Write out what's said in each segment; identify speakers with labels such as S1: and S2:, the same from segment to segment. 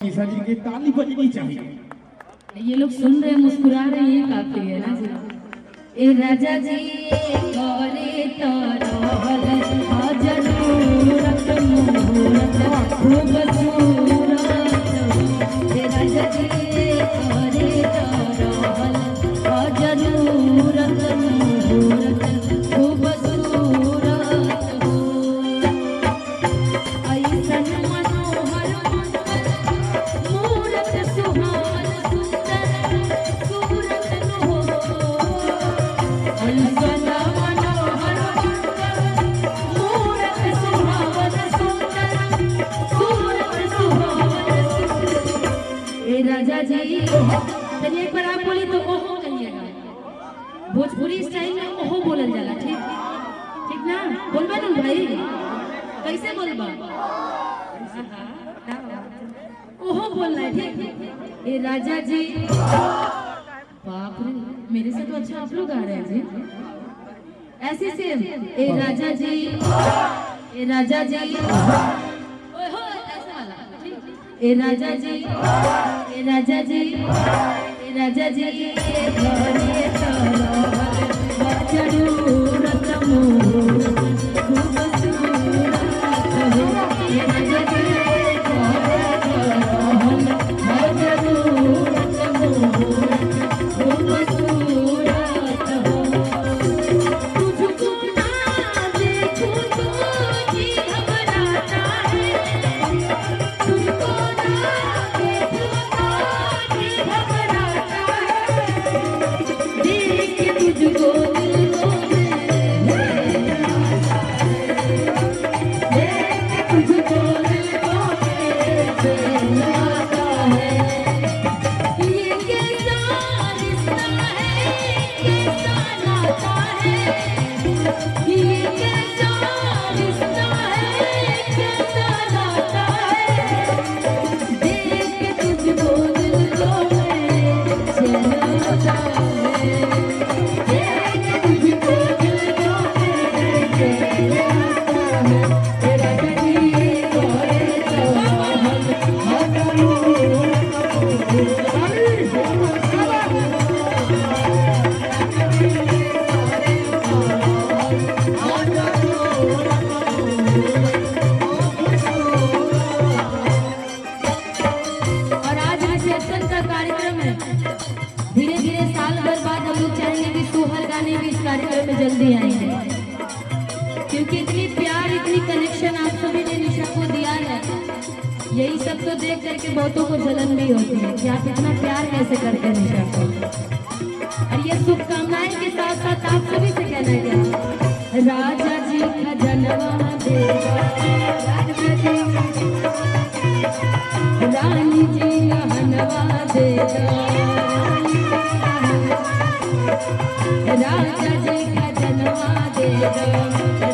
S1: निशा जी की ताली बजनी चाहिए।
S2: ये लोग सुन रहे हैं, मुस्कुरा रहे हैं, ये काफी है ना जी। ए राजा जी करे तो रहल जरूरत मुहूर्त खूब सूरत। ए राजा जी करे तो रहल जरूरत मुहूर्त खूब सूरत। ऐसन मनोहर मूरत सुहावन सुंदर सूरत हो। ऐसन मनोहर मूरत सुहावन सुंदर सूरत सुहावन। ए राजा जी चलिए एक बार आप बोली तो ओहो कहिएगा। भोजपुरी स्टाइल में ओहो बोलल जाला, ठीक ठीक ना? बोलबा ना भाई, कैसे बोलबा? ओहो बोलना है, ठीक। ए राजा जी, बाप रे मेरे से तो अच्छा आप लोग आ रहे हैं जी। ऐसे से ए राजा जी, ए राजा जी, ओए हो ऐसे वाला, ठीक। ए राजा जी, ए राजा जी, ए राजा जी घरे तो जरूरत मुहूर्त खूब सूरत हो। ए राजा जी जल्दी आएंगे, क्योंकि इतनी प्यार इतनी कनेक्शन आप सभी ने निशा को दिया है। यही सब तो देख करके बहुतों को जलन भी होती है कि आप इतना प्यार कैसे करते हैं निशा को। और ये शुभकामनाएं के साथ साथ आप सभी से कहना है क्या, राजा जी खजनवा देगा, रानी जी गहनवा देगा, राजा जी खजनवा देगा,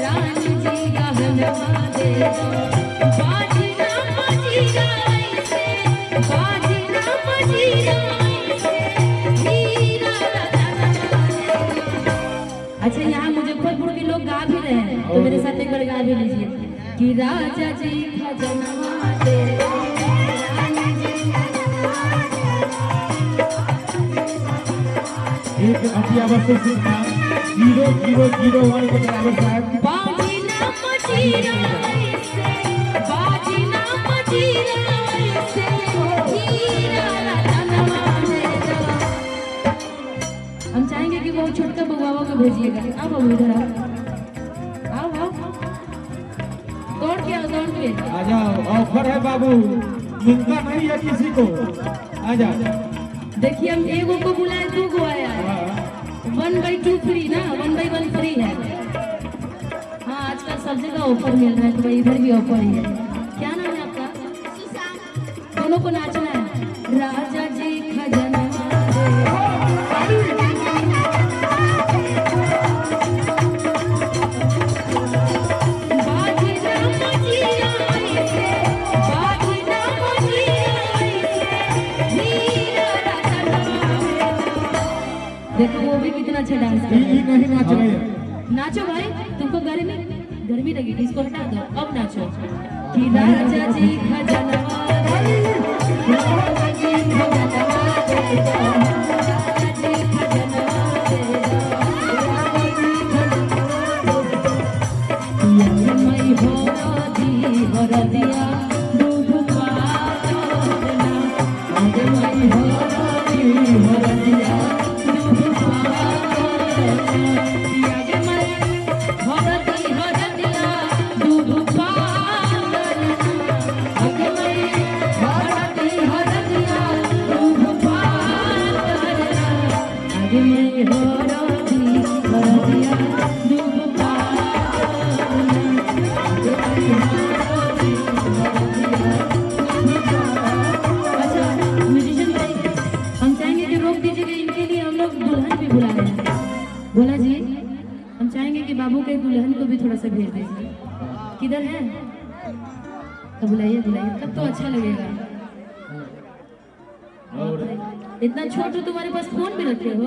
S2: रानी जी गहनवा देगा। बाजना मजीरा ऐसे, बाजना मजीरा ऐसे, हीरा रतनवा देगा। अच्छा, यहाँ मुजफ्फरपुर के लोग गा भी रहे हैं, तो मेरे साथ एक बार गा भी लीजिए कि राजा जी खजनवा देगा, रानी जी गहनवा देगा।
S1: एक अभी अवश्य से 0001 के ड्राइवर साहब
S2: बाजना मजीरा ऐसे, बाजना मजीरा ऐसे, हीरा रतनवा देगा। हम चाहेंगे कि वो छोटका बउवा को भेजिएगा। आओ बाबू इधर आओ, आओ आओ, दौड़ के आओ, दौड़ के
S1: आ जाओ। ऑफर है बाबू, मिलता नहीं है किसी को। आ जाओ।
S2: देखिए हम एगो को बुलाए, 2 गो आया है। 1/2 फ्री ना, 1/1 फ्री है। हाँ, आजकल सब जगह ऑफर मिल रहा है, तो भाई इधर भी ऑफर ही है। क्या नाम है आपका? सुशांत। दोनों को नाचना है। राजा जी खजनवा देखो वो भी कितना अच्छा डांस कर रहा है।
S1: नहीं नाच रहे हैं।
S2: नाचो भाई, तुमको गर्मी लगी, इसको हटा दो, अब नाचो। कि राजा जी खजनवा दे दो, राजा जी खजनवा दे दो, राजा जी खजनवा दे दो, राजा जी खजनवा दे दो। यज्ञ मई हो दिया दूध पाना, यज्ञ मई हो दिया दूध पाना, यज्ञ मई हो दिया दूध पाना, यज्ञ मई हो दिया दूध पाना, यज्ञ मई हो दिया दूध पाना। अच्छा म्यूजिशियन भाई, हम चाहेंगे कि रोक दीजिएगा, इनके लिए हम लोग दुल्हन भी बुला रहे हैं। बोला जी, हम चाहेंगे कि बाबू के दुल्हन को भी थोड़ा सा भेज दीजिए। किधर है? तो बुलाइए बुलाइए, तब तो अच्छा लगेगा। इतना छोट हो, तुम्हारे पास फोन भी रखे हो।